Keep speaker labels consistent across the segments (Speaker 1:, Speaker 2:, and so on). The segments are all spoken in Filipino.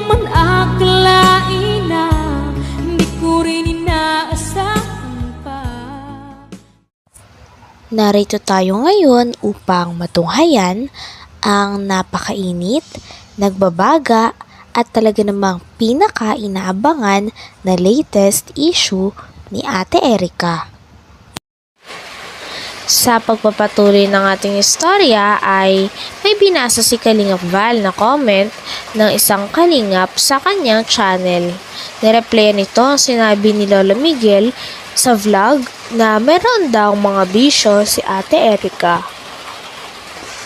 Speaker 1: man akalain na hindi ko rin inaasahan pa.
Speaker 2: Narito tayo ngayon upang matunghayan ang napakainit, nagbabaga at talaga namang pinaka-inaabangan na latest issue ni Ate Erica. Sa pagpapatuloy ng ating istorya ay may binasa si Kalingap Val na comment ng isang kalingap sa kanyang channel. Nireplyan nito ang sinabi ni Lola Miguel sa vlog na meron daw mga bisyo si Ate Erica.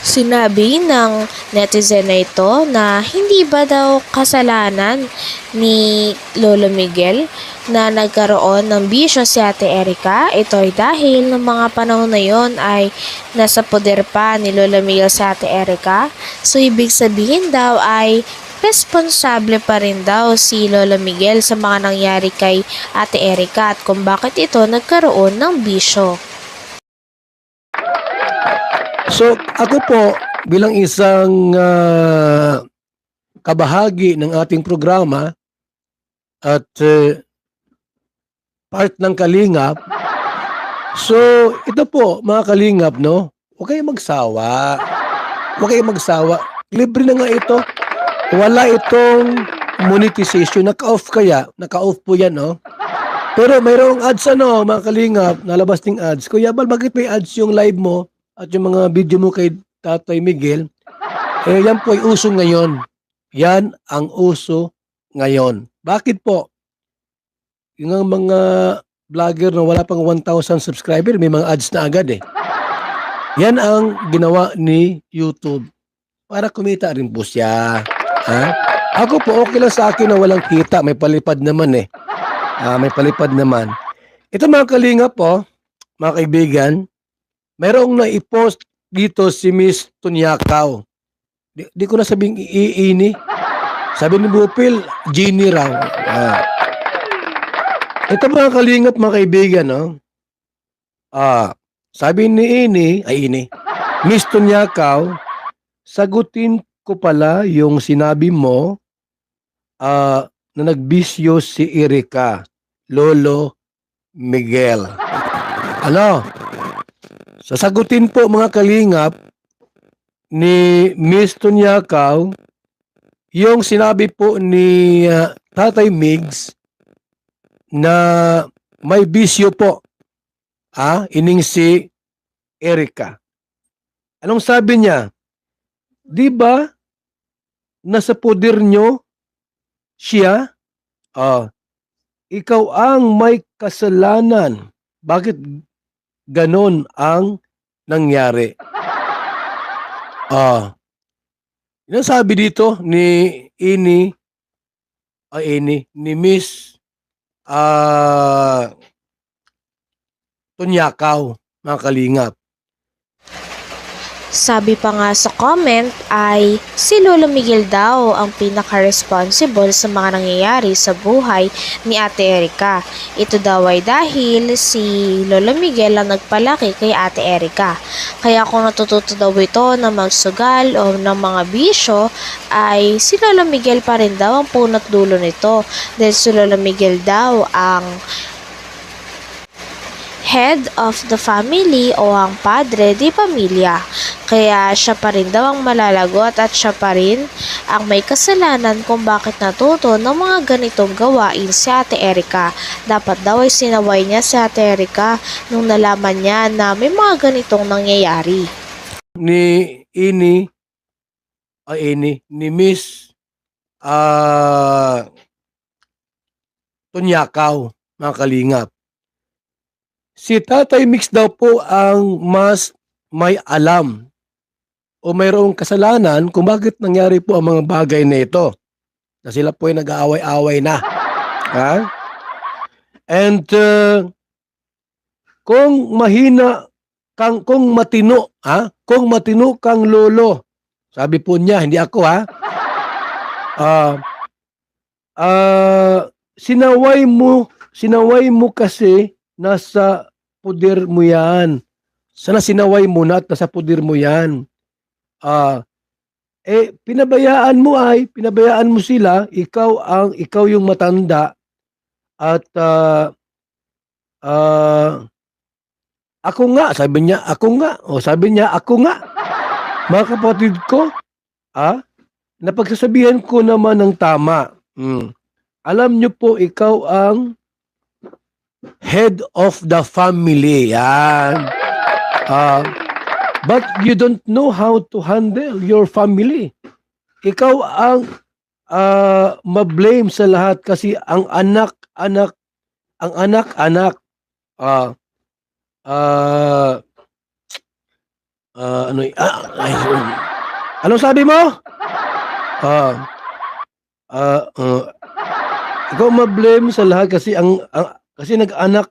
Speaker 2: Sinabi ng netizen na ito na hindi ba daw kasalanan ni Lolo Miguel na nagkaroon ng bisyo si Ate Erica. Ito ay dahil ng mga panahon na yon ay nasa poder pa ni Lolo Miguel sa Ate Erica. So ibig sabihin daw ay responsable pa rin daw si Lolo Miguel sa mga nangyari kay Ate Erica at kung bakit ito nagkaroon ng bisyo.
Speaker 3: So, ako po bilang isang kabahagi ng ating programa at part ng Kalingap. So, ito po mga Kalingap, no? Huwag kayong magsawa. Huwag kayong magsawa. Libre na nga ito. Wala itong monetization. Naka-off kaya. Naka-off po yan, no? Pero mayroong ads, ano, mga Kalingap, nalabas ng ads. Kuya Bal, bakit may ads yung live mo? At yung mga video mo kay Tatay Miguel, yan po ay uso ngayon. Yan ang uso ngayon. Bakit po? Yung mga vlogger na wala pang 1,000 subscriber, may mga ads na agad eh. Yan ang ginawa ni YouTube. Para kumita rin po siya. Ha? Ako po, okay lang sa akin na walang kita. May palipad naman eh. May palipad naman. Ito mga Kalingap po, mga kaibigan, mayroong na-i-post dito si Miss Tunyakaw. Di ko na sabing iini. Sabi ni Bupil, Genie raw. Ito mga Kalingap, mga kaibigan, no? Sabi ni Miss Tunyakaw, sagutin ko pala yung sinabi mo na nagbisyo si Erica, Lolo Miguel. Ano? Sasagutin po mga Kalingap ni Miss Tunyakaw yung sinabi po ni Tatay Migs na may bisyo po ining si Erica. Anong sabi niya? Di ba nasa poder nyo siya? Ikaw ang may kasalanan. Bakit ganon ang nangyari? Yung sabi dito ni Miss Tunyakaw, mga Kalingap.
Speaker 2: Sabi pa nga sa comment ay si Lolo Miguel daw ang pinaka-responsible sa mga nangyayari sa buhay ni Ate Erica. Ito daw ay dahil si Lolo Miguel ang nagpalaki kay Ate Erica. Kaya kung natututo daw ito na magsugal o ng mga bisyo ay si Lolo Miguel pa rin daw ang punot dulo nito. Dahil si Lolo Miguel daw ang head of the family o ang padre di pamilya. Kaya siya pa rin daw ang malalagot at siya pa rin ang may kasalanan kung bakit natuto ng mga ganitong gawain si Ate Erica. Dapat daw ay sinaway niya si Ate Erica nung nalaman niya na may mga ganitong nangyayari.
Speaker 3: Ni Miss Tunyakaw, mga Kalingap. Si Tatay Mix daw po ang mas may alam o mayroong kasalanan kung bakit nangyari po ang mga bagay na ito. Na sila po ay nag-aaway-away na. And kung matino kang lolo, sabi po niya, hindi ako sinaway mo kasi nasa puder mo yan. Sana sinaway mo na at nasa puder mo yan. pinabayaan mo sila, ikaw yung matanda at ako nga, sabi niya, ako nga. O sabi niya, ako nga. Mga kapatid ko, napagsasabihan ko naman ng tama. Alam niyo po, ikaw ang head of the family. Yan. But you don't know how to handle your family. Ikaw ang ma-blame sa lahat kasi ang anak-anak, anong sabi mo? Ikaw ma-blame sa lahat kasi kasi nag-anak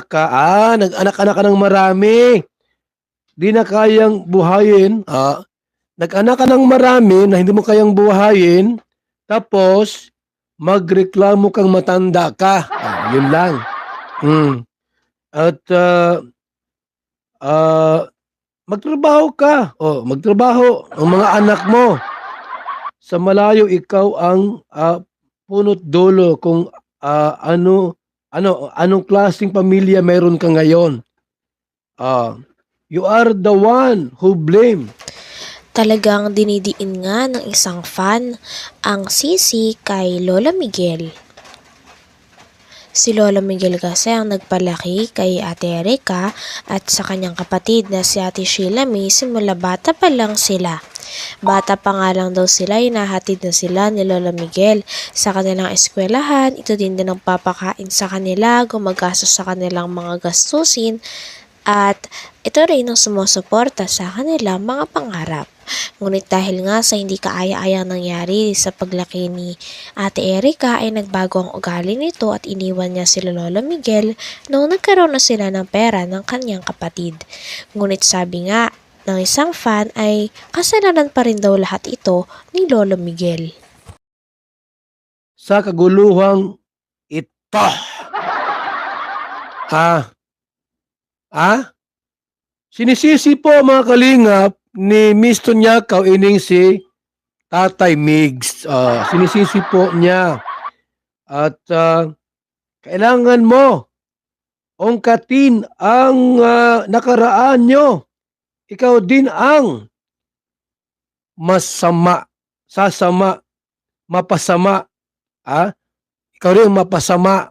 Speaker 3: ka. Nag-anak-anak ka ng marami. Di na kayang buhayin. Nag-anak ka ng marami na hindi mo kayang buhayin. Tapos, magreklamo kang matanda ka. Yun lang. At magtrabaho ka. Magtrabaho ang mga anak mo. Sa malayo, ikaw ang punot dulo kung anong klaseng pamilya mayroon ka ngayon. You are the one who blame.
Speaker 2: Talagang dinidiin nga ng isang fan ang sisi kay Lola Miguel. Si Lola Miguel kasi ang nagpalaki kay Ate Erica at sa kanyang kapatid na si Ate Sheila May simula bata pa lang sila. Bata pa nga lang daw sila, hinahatid na sila ni Lola Miguel sa kanilang eskwelahan. Ito din ang papakain sa kanila, gumagastos sa kanilang mga gastusin at ito rin ang sumusuporta sa kanilang mga pangarap. Ngunit dahil nga sa hindi kaaya-ayang nangyari sa paglaki ni Ate Erica ay nagbago ang ugali nito at iniwan niya si Lola Miguel noong nagkaroon na sila ng pera ng kanyang kapatid. Ngunit sabi nga ng isang fan ay kasalanan pa rin daw lahat ito ni Lolo Miguel.
Speaker 3: Sa kaguluhang ito. Sinisisi po mga kalingap ni Miss Tonyakaw ining si Tatay Migs. Sinisisi po niya. At kailangan mo ungkatin ang nakaraan nyo. Ikaw din ang mapasama. Ikaw rin ang mapasama.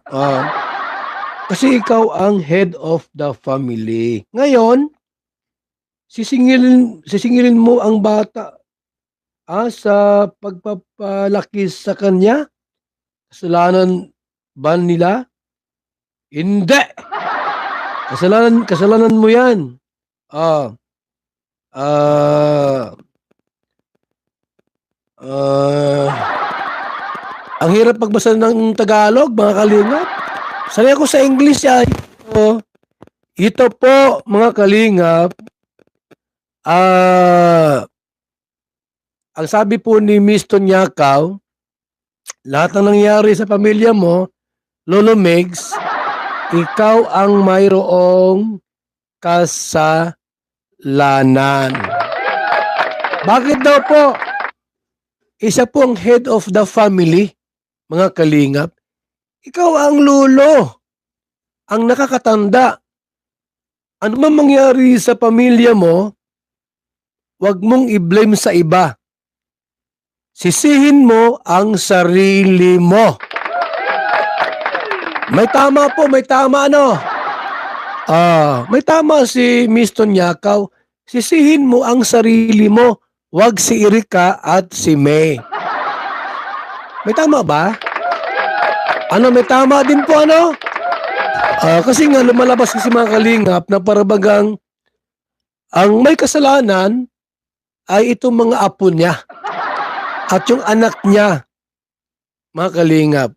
Speaker 3: Kasi ikaw ang head of the family. Ngayon, sisingilin mo ang bata sa pagpapalaki sa kanya? Kasalanan ba nila? Hindi! Kasalanan mo yan. Ang hirap pagbasa ng Tagalog, mga kalingap. Sanay ako sa English ay. Ito po, mga kalingap, ang sabi po ni Miss Tonyakaw, lahat ng nangyari sa pamilya mo, Lolo Megs, ikaw ang mayroong kasalanan. Bakit daw po? Isa po ang head of the family, mga kalingap. Ikaw ang lolo, ang nakakatanda. Ano man mangyari sa pamilya mo, huwag mong i-blame sa iba. Sisihin mo ang sarili mo. May tama po, may tama may tama si Miss Tonyakaw. Sisihin mo ang sarili mo, huwag si Erica at si May. May tama ba? May tama din po kasi nga lumalabas kasi mga kalingap na parabagang ang may kasalanan ay itong mga apo niya at yung anak niya, mga kalingap.